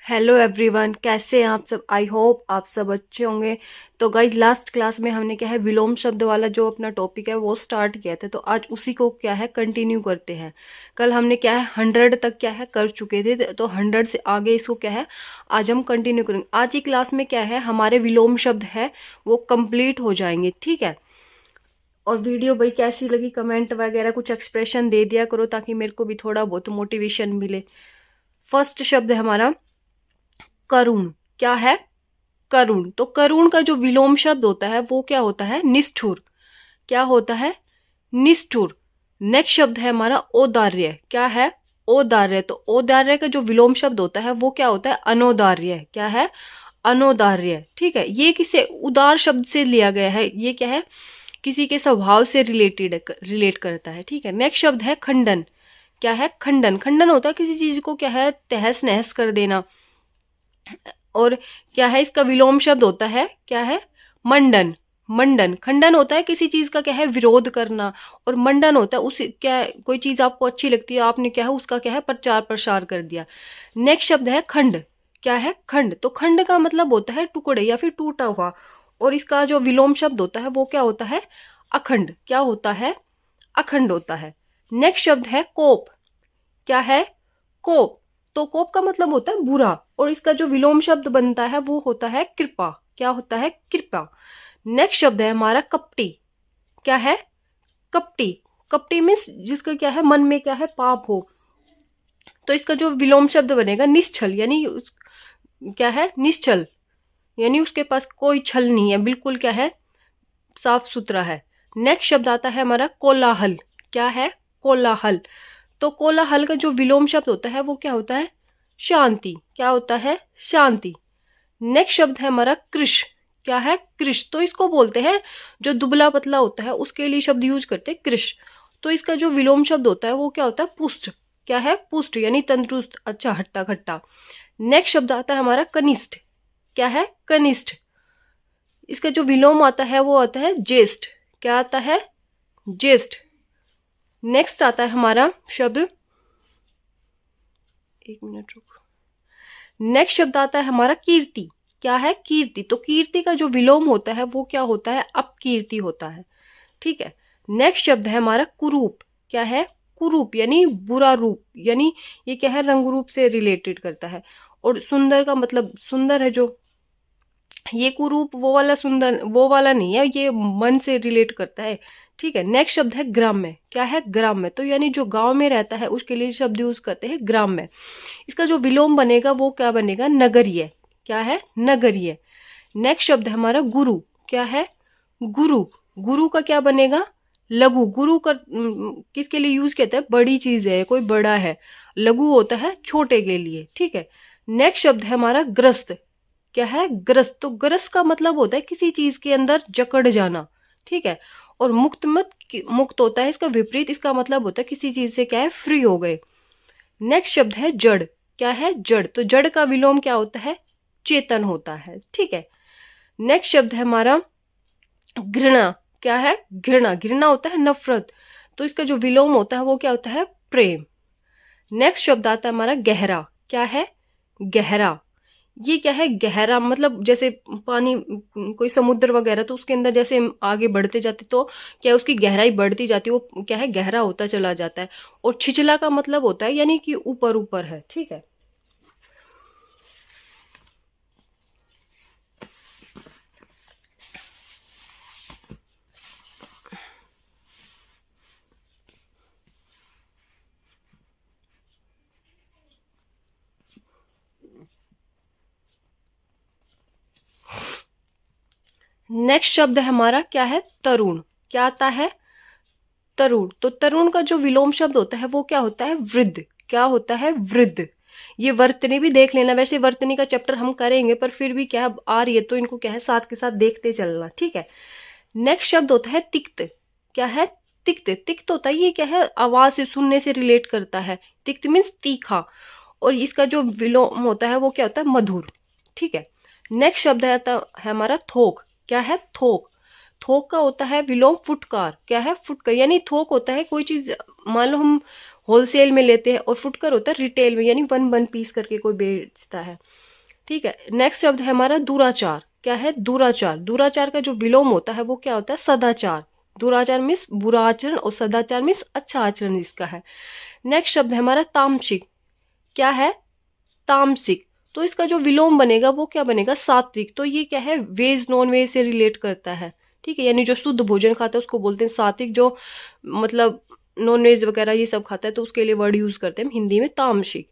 Hello everyone, कैसे हैं आप सब। आई होप आप सब अच्छे होंगे। तो गाइज लास्ट क्लास में हमने क्या है विलोम शब्द वाला जो अपना टॉपिक है वो स्टार्ट किया था। तो आज उसी को क्या है कंटिन्यू करते हैं। कल हमने क्या है 100 तक क्या है कर चुके थे, तो 100 से आगे इसको क्या है आज हम कंटिन्यू करेंगे। आज की क्लास में क्या है हमारे विलोम शब्द है वो कंप्लीट हो जाएंगे, ठीक है। और वीडियो भाई कैसी लगी कमेंट वगैरह कुछ एक्सप्रेशन दे दिया करो ताकि मेरे को भी थोड़ा बहुत मोटिवेशन मिले। फर्स्ट शब्द है हमारा करुण। क्या है? करुण। तो करुण का जो विलोम शब्द होता है वो क्या होता है? निष्ठुर। क्या होता है? निष्ठुर। नेक्स्ट शब्द है हमारा औदार्य। क्या है? औदार्य। तो औदार्य का जो विलोम शब्द होता है वो क्या होता है? अनौदार्य। क्या है? अनौदार्य। ठीक है, ये किसे उदार शब्द से लिया गया है। ये क्या है? किसी के स्वभाव से रिलेट करता है। ठीक है, नेक्स्ट शब्द है खंडन। क्या है? खंडन। खंडन होता है किसी चीज को क्या है तहस नहस कर देना। और क्या है इसका विलोम शब्द होता है? क्या है? मंडन। मंडन। खंडन होता है किसी चीज का क्या है विरोध करना, और मंडन होता है उस क्या कोई चीज आपको अच्छी लगती है आपने क्या है उसका क्या है प्रचार प्रसार कर दिया। नेक्स्ट शब्द है खंड। क्या है? खंड। तो खंड का मतलब होता है टुकड़े या फिर टूटा हुआ, और इसका जो विलोम शब्द होता है वो क्या होता है? अखंड। क्या होता है? अखंड होता है। नेक्स्ट शब्द है कोप। क्या है? कोप। तो कोप का मतलब होता है बुरा, और इसका जो विलोम शब्द बनता है वो होता है कृपा। क्या होता है? कृपा। नेक्स्ट शब्द है हमारा कपटी। क्या है? कपटी। कपटी मीन्स जिसका क्या है मन में क्या है पाप हो। तो इसका जो विलोम शब्द बनेगा निश्चल, यानी क्या है? निश्चल, यानी उसके पास कोई छल नहीं है, बिल्कुल क्या है साफ सुथरा है। नेक्स्ट शब्द आता है हमारा कोलाहल। क्या है? कोलाहल। तो कोलाहल का जो विलोम शब्द होता है वो क्या होता है? शांति। क्या होता है? शांति। नेक्स्ट शब्द है हमारा कृश। क्या है? कृश। तो इसको बोलते हैं जो दुबला पतला होता है उसके लिए शब्द यूज करते हैं कृश। तो इसका जो विलोम शब्द होता है वो क्या होता है? पुष्ट। क्या है? पुष्ट, यानी तंदुरुस्त, अच्छा, हट्टा खट्टा। नेक्स्ट शब्द आता है हमारा कनिष्ठ। क्या है? कनिष्ठ। इसका जो विलोम आता है वो आता है ज्येष्ठ। क्या आता है? ज्येष्ठ। नेक्स्ट आता है हमारा शब्द, एक मिनट रुको। नेक्स्ट शब्द आता है हमारा कीर्ति। क्या है? कीर्ति। तो कीर्ति का जो विलोम होता है वो क्या होता है? अपकीर्ति होता है। ठीक है। नेक्स्ट शब्द है हमारा कुरूप। क्या है? कुरूप, यानी बुरा रूप, यानी ये क्या है रंग रूप से रिलेटेड करता है। और सुंदर का मतलब सुंदर है जो, ये कुरूप वो वाला सुंदर वो वाला नहीं है, ये मन से रिलेट करता है। ठीक है। नेक्स्ट शब्द है ग्राम्य। क्या है? ग्राम्य। तो यानी जो गांव में रहता है उसके लिए शब्द यूज करते हैं ग्राम्य। इसका जो विलोम बनेगा वो क्या बनेगा? नगरीय। क्या है? नगरीय। नेक्स्ट शब्द है हमारा गुरु। क्या है? गुरु। गुरु का क्या बनेगा? लघु। गुरु का किसके लिए यूज कहते हैं? बड़ी चीज है, कोई बड़ा है। लघु होता है छोटे के लिए। ठीक है। नेक्स्ट शब्द है हमारा ग्रस्त। क्या है? ग्रस्त। तो ग्रस्त का मतलब होता है किसी चीज के अंदर जकड़ जाना। ठीक है। और मुक्त होता है इसका विपरीत, इसका मतलब होता है किसी चीज से क्या है फ्री हो गए। नेक्स्ट शब्द है जड़। क्या है? जड़। तो जड़ का विलोम क्या होता है? चेतन होता है। ठीक है। नेक्स्ट शब्द है हमारा घृणा। क्या है? घृणा। घृणा होता है नफरत, तो इसका जो विलोम होता है वो क्या होता है? प्रेम। नेक्स्ट शब्द आता है हमारा गहरा। क्या है? गहरा। ये क्या है? गहरा मतलब जैसे पानी, कोई समुद्र वगैरह, तो उसके अंदर जैसे हम आगे बढ़ते जाते तो क्या है, उसकी गहराई बढ़ती जाती है, वो क्या है गहरा होता चला जाता है। और छिछला का मतलब होता है यानी कि ऊपर ऊपर है। ठीक है। नेक्स्ट शब्द है हमारा क्या है? तरुण। क्या आता है? तरुण। तो तरुण का जो विलोम शब्द होता है वो क्या होता है? वृद्ध। क्या होता है? वृद्ध। ये वर्तनी भी देख लेना, वैसे वर्तनी का चैप्टर हम करेंगे पर फिर भी क्या आ रही है तो इनको क्या है साथ के साथ देखते चलना। ठीक है। नेक्स्ट शब्द होता है तिक्त। क्या है? तिक्त। तिक्त होता है ये क्या है आवाज से सुनने से रिलेट करता है। तिक्त मीन्स तीखा, और इसका जो विलोम होता है वो क्या होता है? मधुर। ठीक है। नेक्स्ट शब्द है हमारा थोक। क्या है? थोक। थोक का होता है विलोम फुटकार। क्या है? फुटकार, यानी थोक होता है कोई चीज, मान लो हम होलसेल में लेते हैं, और फुटकर होता है रिटेल में, यानी वन वन पीस करके कोई बेचता है। ठीक है, नेक्स्ट शब्द है हमारा दुराचार। क्या है? दुराचार। दुराचार का जो विलोम होता है वो क्या होता है? सदाचार। दुराचार मीन्स बुरा आचरण और सदाचार मीन्स अच्छा आचरण इसका है। नेक्स्ट शब्द है हमारा तामसिक। क्या है? तामसिक। तो इसका जो विलोम बनेगा वो क्या बनेगा? सात्विक। तो ये क्या है? वेज नॉन वेज से रिलेट करता है। ठीक है, यानी जो शुद्ध भोजन खाता है उसको बोलते हैं सात्विक, जो मतलब नॉन वेज वगैरह ये सब खाता है तो उसके लिए वर्ड यूज करते हैं हम हिंदी में तामसिक।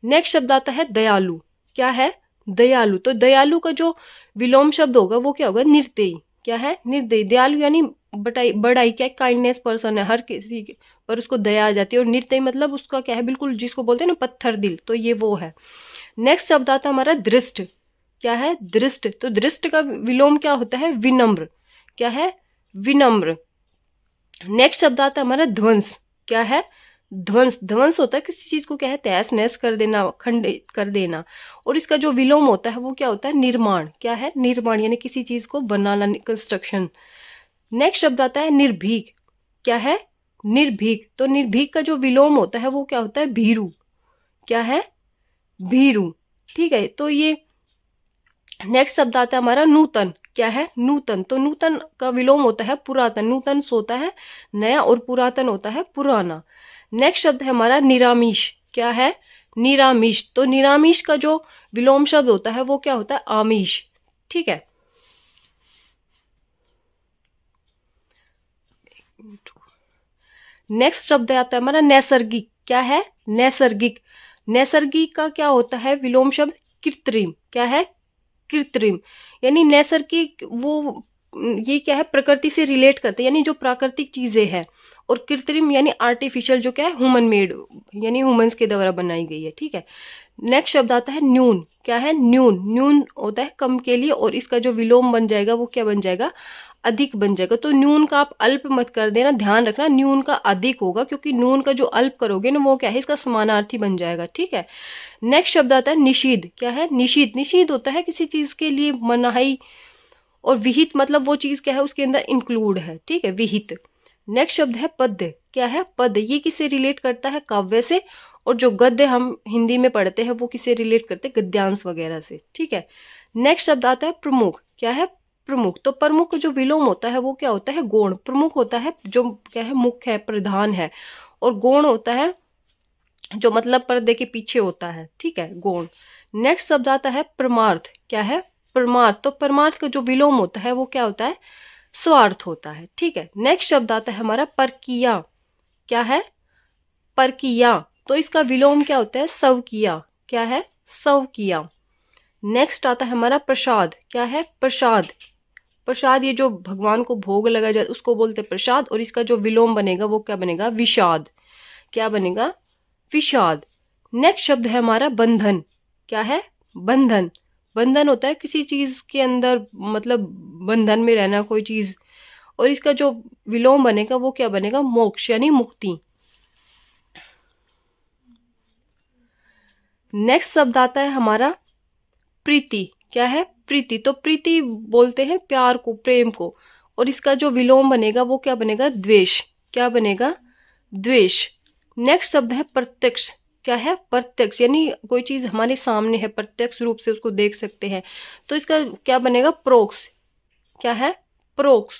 नेक्स्ट शब्द आता है दयालु। क्या है? दयालु। तो दयालु का जो विलोम शब्द होगा वो क्या होगा? निर्दयी। क्या है? निर्दयी। दयालु यानी बड़ाई, क्या काइंडनेस पर्सन है, हर किसी पर उसको दया आ जाती है। और निर्दयी मतलब उसका क्या है? बिल्कुल जिसको बोलते हैं ना पत्थर दिल, तो ये वो है। नेक्स्ट शब्द आता है हमारा दृष्ट। क्या है? दृष्ट। तो दृष्ट का विलोम क्या होता है? विनम्र। क्या है? विनम्र। नेक्स्ट शब्द आता है हमारा ध्वंस। क्या है? ध्वंस। ध्वंस होता है किसी चीज को क्या है? तहस नहस कर देना, खंडित कर देना। और इसका जो विलोम होता है वो क्या होता है? निर्माण। क्या है? निर्माण, यानी किसी चीज को बनाना, कंस्ट्रक्शन। नेक्स्ट शब्द आता है निर्भीक। क्या है? निर्भीक। तो निर्भीक का जो विलोम होता है वो क्या होता है? भीरू। क्या है? भीरू। ठीक है, तो ये नेक्स्ट शब्द आता है हमारा नूतन। क्या है? नूतन। तो नूतन का विलोम होता है पुरातन। नूतन होता है नया और पुरातन होता है पुराना। नेक्स्ट शब्द है हमारा निरामिष। क्या है? निरामिष। तो निरामिष का जो विलोम शब्द होता है वो क्या होता है? आमिष। ठीक है, नेक्स्ट शब्द आता है हमारा नैसर्गिक। क्या है? नैसर्गिक। नैसर्गिक का क्या होता है विलोम शब्द? कृत्रिम। क्या है? कृत्रिम। यानी नैसर्गिक वो ये क्या है? प्रकृति से रिलेट करते हैं, यानी जो प्राकृतिक चीजें हैं। और कृत्रिम यानी आर्टिफिशियल, जो क्या है? ह्यूमन मेड, यानी ह्यूमंस के द्वारा बनाई गई है। ठीक है, नेक्स्ट शब्द आता है न्यून। क्या है? न्यून। न्यून होता है कम के लिए, और इसका जो विलोम बन जाएगा वो क्या बन जाएगा? अधिक बन जाएगा। तो न्यून का आप अल्प मत कर देना, ध्यान रखना न्यून का अधिक होगा, क्योंकि न्यून का जो अल्प करोगे ना वो क्या है? इसका समानार्थी बन जाएगा। ठीक है, नेक्स्ट शब्द आता है निषिद्ध। क्या है? निषिद्ध। निषिद्ध होता है किसी चीज के लिए मनाही, और विहित मतलब वो चीज क्या है? उसके अंदर इंक्लूड है। ठीक है, विहित। नेक्स्ट शब्द है पद्य। क्या है? पद्य। ये किससे रिलेट करता है? काव्य से। और जो गद्य हम हिंदी में पढ़ते हैं वो किससे रिलेट करते हैं? गद्यांश वगैरह से। ठीक है, नेक्स्ट शब्द आता है प्रमुख। क्या है? प्रमुख। तो प्रमुख जो विलोम होता है वो क्या होता है? गौण। प्रमुख होता है जो क्या है? मुख्य है, प्रधान है। और गौण होता है जो मतलब पर्दे के पीछे होता है। ठीक है, गौण। नेक्स्ट शब्द आता है परमार्थ। क्या है? परमार्थ। तो परमार्थ का जो विलोम होता है वो क्या होता है? स्वार्थ होता है। ठीक है, नेक्स्ट शब्द आता है हमारा परकीया। क्या है? परकीया। तो इसका विलोम क्या होता है? स्वकीया। क्या है? स्वकीया। नेक्स्ट आता है हमारा प्रसाद। क्या है? प्रसाद। प्रसाद, ये जो भगवान को भोग लगा जाए उसको बोलते हैं प्रसाद, और इसका जो विलोम बनेगा वो क्या बनेगा? विषाद। क्या बनेगा? विषाद। नेक्स्ट शब्द है हमारा बंधन। क्या है? बंधन। बंधन होता है किसी चीज के अंदर, मतलब बंधन में रहना कोई चीज, और इसका जो विलोम बनेगा वो क्या बनेगा? मोक्ष, यानी मुक्ति। नेक्स्ट शब्द आता है हमारा प्रीति। क्या है? प्रीति। तो प्रीति बोलते हैं प्यार को, प्रेम को, और इसका जो विलोम बनेगा वो क्या बनेगा? द्वेष। क्या बनेगा? द्वेष। नेक्स्ट शब्द है प्रत्यक्ष। क्या है? प्रत्यक्ष, यानी कोई चीज हमारे सामने है, प्रत्यक्ष रूप से उसको देख सकते हैं, तो इसका क्या बनेगा? प्रोक्ष। क्या है? प्रोक्ष।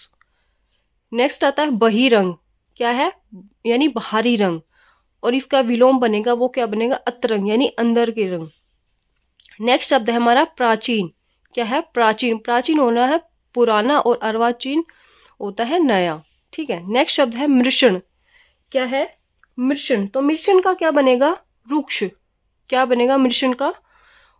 नेक्स्ट आता है बहिरंग। क्या है? यानी बाहरी रंग, और इसका विलोम बनेगा वो क्या बनेगा? अतरंग, यानी अंदर के रंग। नेक्स्ट शब्द है हमारा प्राचीन। क्या है? प्राचीन। प्राचीन होना है पुराना, और अर्वाचीन होता है नया। ठीक है, नेक्स्ट शब्द है मृषण। क्या है? मृषण। तो मृषण का क्या बनेगा? रुक्ष। क्या बनेगा? मृषण का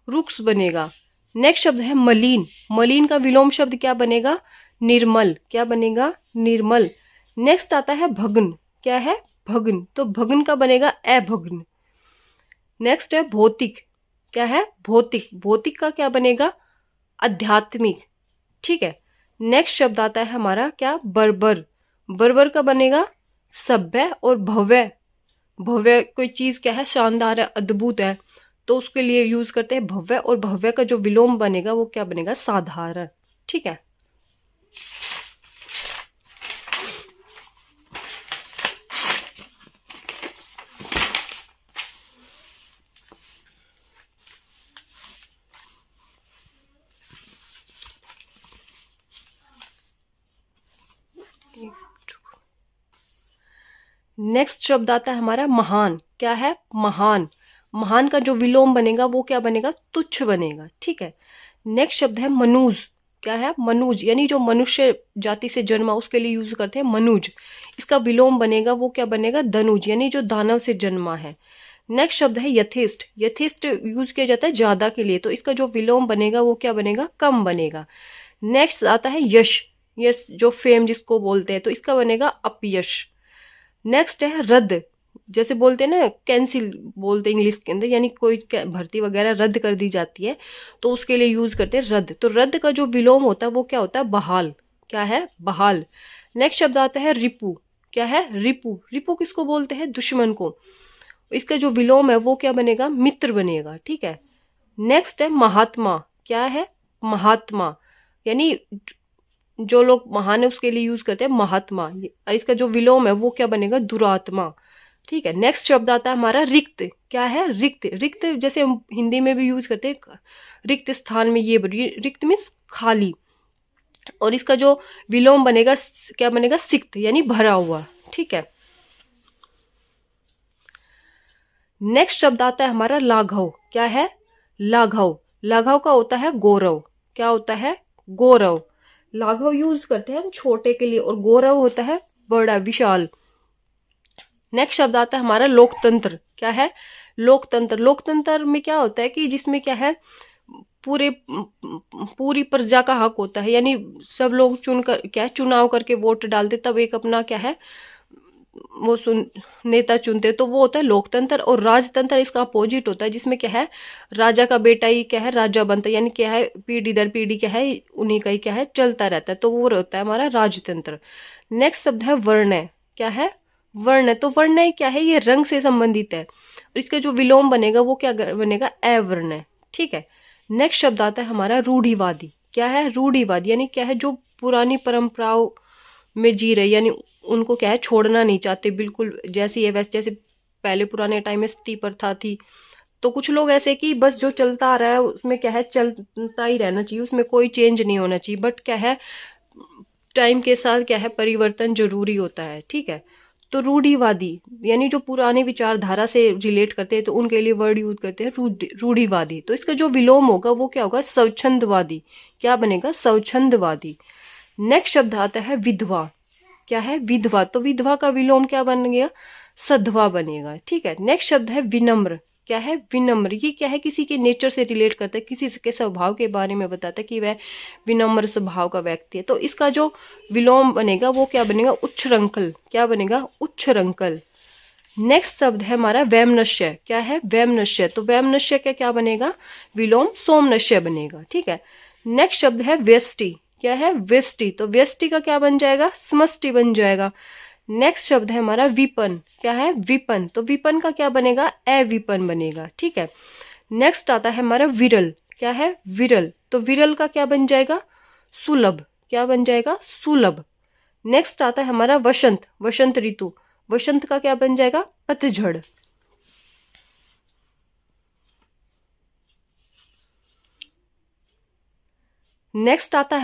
रुक्ष बनेगा। नेक्स्ट शब्द है मलिन। मलिन का विलोम शब्द क्या बनेगा? निर्मल। क्या बनेगा? निर्मल। नेक्स्ट आता है भग्न। क्या है? भग्न। तो भग्न का बनेगा अभग्न। नेक्स्ट है भौतिक। क्या है? भौतिक। भौतिक का क्या बनेगा? आध्यात्मिक। ठीक है, नेक्स्ट शब्द आता है हमारा क्या? बर्बर। बर्बर का बनेगा सभ्य और भव्य। भव्य कोई चीज क्या है? शानदार है, अद्भुत है, तो उसके लिए यूज करते हैं भव्य, और भव्य का जो विलोम बनेगा वो क्या बनेगा? साधारण। ठीक है, नेक्स्ट शब्द आता है हमारा महान। क्या है? महान। महान का जो विलोम बनेगा वो क्या बनेगा? तुच्छ बनेगा। ठीक है। नेक्स्ट शब्द है मनुज। क्या है? मनुज, यानी जो मनुष्य जाति से जन्मा उसके लिए यूज करते हैं मनुज। इसका विलोम बनेगा वो क्या बनेगा? धनुज, यानी जो दानव से जन्मा है। नेक्स्ट शब्द है यथेष्ट। यथेष्ट यूज किया जाता है ज्यादा के लिए, तो इसका जो विलोम बनेगा वो क्या बनेगा? कम बनेगा। नेक्स्ट आता है यश। यश जो फेम जिसको बोलते हैं, तो इसका बनेगा अपयश। नेक्स्ट है रद्द। जैसे बोलते हैं ना, कैंसिल बोलते हैं इंग्लिश के अंदर, यानी कोई भर्ती वगैरह रद्द कर दी जाती है तो उसके लिए यूज करते हैं रद्द। तो रद्द का जो विलोम होता है वो क्या होता है? बहाल। क्या है? बहाल। नेक्स्ट शब्द आता है रिपु। क्या है? रिपु। रिपु किसको बोलते हैं? दुश्मन को। इसका जो विलोम है वो क्या बनेगा? मित्र बनेगा। ठीक है। नेक्स्ट है महात्मा। क्या है? महात्मा, यानी जो लोग महान है उसके लिए यूज करते हैं महात्मा। इसका जो विलोम है वो क्या बनेगा? दुरात्मा। ठीक है। नेक्स्ट शब्द आता है हमारा रिक्त। क्या है? रिक्त। रिक्त जैसे हम हिंदी में भी यूज करते हैं, रिक्त स्थान में, ये रिक्त मीन्स खाली, और इसका जो विलोम बनेगा क्या बनेगा? सिक्त, यानी भरा हुआ। ठीक है। नेक्स्ट शब्द आता है हमारा लाघव। क्या है? लाघव। लाघव का होता है गौरव। क्या होता है? गौरव। लाघव यूज करते हैं हम छोटे के लिए, और गौरव होता है बड़ा, विशाल। नेक्स्ट शब्द आता है हमारा लोकतंत्र। क्या है? लोकतंत्र। लोकतंत्र में क्या होता है कि जिसमें क्या है, पूरी प्रजा का हक होता है, यानी सब लोग चुनकर क्या है, चुनाव करके वोट डालते, तब एक अपना क्या है वो नेता चुनते, तो वो होता है लोकतंत्र। और राजतंत्र इसका अपोजिट होता है, जिसमें क्या है, राजा का बेटा ही क्या है राजा बनता है, यानी क्या है पीढ़ी दर पीढ़ी क्या है उन्हीं का ही क्या है चलता रहता है, तो वो होता है हमारा राजतंत्र। नेक्स्ट शब्द है वर्ण। क्या है? वर्ण। तो वर्ण क्या है? ये रंग से संबंधित है, और इसका जो विलोम बनेगा वो क्या बनेगा? अवर्ण। ठीक है। नेक्स्ट शब्द आता है हमारा रूढ़िवादी। क्या है? रूढ़िवादी, यानी क्या है, जो पुरानी परंपराओं में जी रहे, यानी उनको क्या है छोड़ना नहीं चाहते, बिल्कुल जैसी है वैसे, जैसे पहले पुराने टाइम में सती प्रथा थी, तो कुछ लोग ऐसे कि बस जो चलता आ रहा है उसमें क्या है चलता ही रहना चाहिए, उसमें कोई चेंज नहीं होना चाहिए, बट क्या है टाइम के साथ क्या है परिवर्तन जरूरी होता है। ठीक है। तो रूढ़िवादी यानी जो पुराने विचारधारा से रिलेट करते हैं, तो उनके लिए वर्ड यूज करते हैं रूढ़िवादी। तो इसका जो विलोम होगा वो क्या होगा? स्वच्छंदवादी। क्या बनेगा? स्वच्छंदवादी। नेक्स्ट शब्द आता है विधवा। क्या है? विधवा। तो विधवा का विलोम क्या बन गया? सधवा बनेगा। ठीक है। नेक्स्ट शब्द है विनम्र। क्या है? विनम्र। ये क्या है? किसी के नेचर से रिलेट करता है, किसी के स्वभाव के बारे में बताता है कि वह विनम्र स्वभाव का व्यक्ति है, तो इसका जो विलोम बनेगा वो क्या बनेगा? उच्छृंखल। क्या बनेगा? उच्छृंखल। नेक्स्ट शब्द है हमारा वैमनस्य। क्या है? वैमनस्य। तो वैमनस्य का क्या बनेगा? विलोम सोमनस्य बनेगा। ठीक है। नेक्स्ट शब्द है व्यष्टि। क्या है? व्यष्टि। तो व्यष्टि का क्या बन जाएगा? समष्टि बन जाएगा। नेक्स्ट शब्द है हमारा विपन। क्या है? विपन। तो विपन का क्या बनेगा? अविपन बनेगा। ठीक है। नेक्स्ट आता है हमारा विरल। क्या है? विरल। तो विरल का क्या बन जाएगा? सुलभ। क्या बन जाएगा? सुलभ। नेक्स्ट आता है हमारा वसंत। वसंत ऋतु। वसंत का क्या बन जाएगा? पतझड़। नेक्स्ट आता है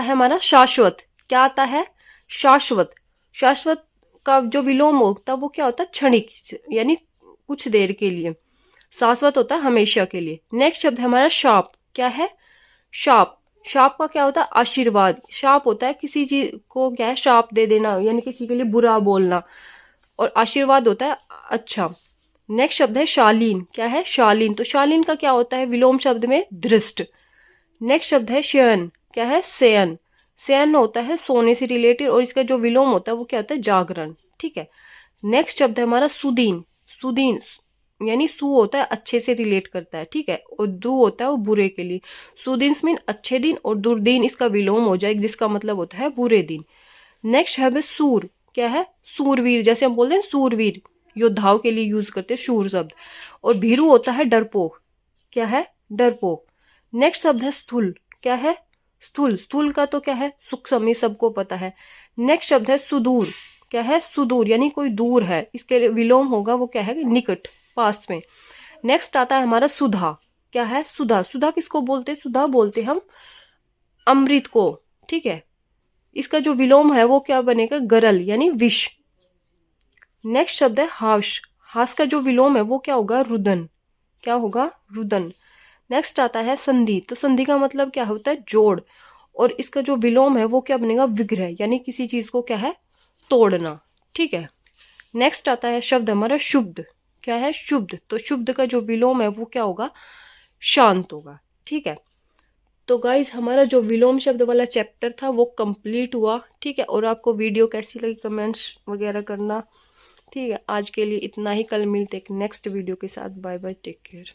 हमारा शाश्वत। क्या आता है? शाश्वत। शाश्वत का जो विलोम होता है वो क्या होता है? क्षणिक, यानी कुछ देर के लिए। शाश्वत होता है हमेशा के लिए। नेक्स्ट शब्द है हमारा शाप। क्या है? शाप। शाप का क्या होता है? आशीर्वाद। शाप होता है किसी चीज को क्या है शाप दे देना, यानी किसी के लिए बुरा बोलना, और आशीर्वाद होता है अच्छा। नेक्स्ट शब्द है शालीन। क्या है? शालीन। तो शालीन का क्या होता है विलोम शब्द में? दृष्ट। नेक्स्ट शब्द है शयन। क्या है? शयन। शयन होता है सोने से रिलेटेड, और इसका जो विलोम होता है वो क्या होता है? जागरण। ठीक है। नेक्स्ट शब्द है हमारा सुदीन। सुदीन यानी सु होता है अच्छे से रिलेट करता है। ठीक है। और दु होता है वो बुरे के लिए। सुदीन मीन अच्छे दिन, और दुर्दीन इसका विलोम हो जाए जिसका मतलब होता है बुरे दिन। नेक्स्ट है सूर। क्या है? सूरवीर। जैसे हम बोलते हैं सूरवीर, योद्धाओं के लिए यूज करते हैं शूर शब्द। और भीरू होता है डरपोक। क्या है? डरपोक। नेक्स्ट शब्द है स्थूल। क्या है? स्थूल। स्थूल का तो क्या है? सूक्ष्म, ये सबको पता है। नेक्स्ट शब्द है सुदूर। क्या है? सुदूर यानी कोई दूर है, इसके लिए विलोम होगा वो क्या है? निकट, पास में। नेक्स्ट आता है हमारा सुधा। क्या है? सुधा। सुधा किसको बोलते हैं? सुधा बोलते हम अमृत को, ठीक है। इसका जो विलोम है वो क्या बनेगा, गरल यानी विष। नेक्स्ट शब्द है हास। हास का जो विलोम है वो क्या होगा, रुदन। क्या होगा, रुदन। नेक्स्ट आता है संधि। तो संधि का मतलब क्या होता है, जोड़। और इसका जो विलोम है वो क्या बनेगा, विग्रह, यानी किसी चीज को क्या है, तोड़ना, ठीक है। नेक्स्ट आता है शब्द हमारा शुद्ध। क्या है, शुद्ध। तो शुद्ध का जो विलोम है वो क्या होगा, शांत होगा, ठीक है। तो गाइज हमारा जो विलोम शब्द वाला चैप्टर था वो कंप्लीट हुआ, ठीक है। और आपको वीडियो कैसी लगी कमेंट्स वगैरह करना, ठीक है। आज के लिए इतना ही, कल मिलते एक नेक्स्ट वीडियो के साथ। Bye bye, take care.